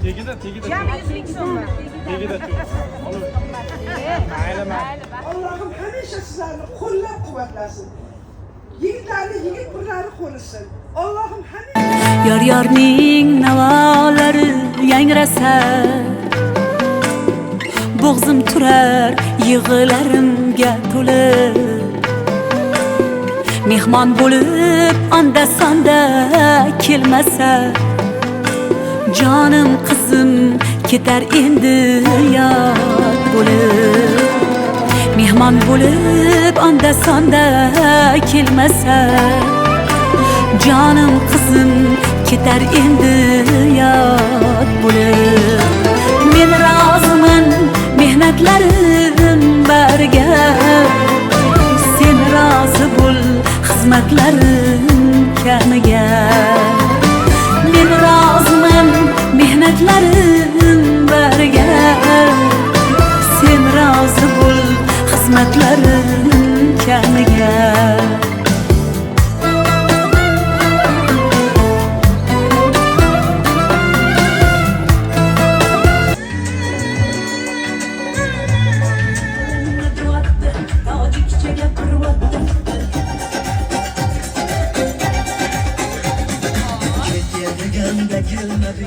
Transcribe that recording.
Tegida. Jami 100 ming so'm. Tegida cho'p. Mayli. Allohim hamisha sizlarni qo'llab-quvvatlasin. Yigitlarni yigit birlari qo'risin. Allohim hamisha Yor-yorning navolari yangrasa, bo'g'zim turar yig'larimga to'lib. Mehmon bo'lib onda-sonda kelmasa, jonim qizim ketar endi yod bo'lib. Mehmon bo'lib onda-sonda kelmasa, jonim qizim ketar endi yod bo'lib. Men roziman mehnatlarim bariga, sen rozi bo'l xizmatlarim kamiga. Men roziman mehnatlarim bariga, sen rozi bo'l xizmatlarim kamiga. Kelmadi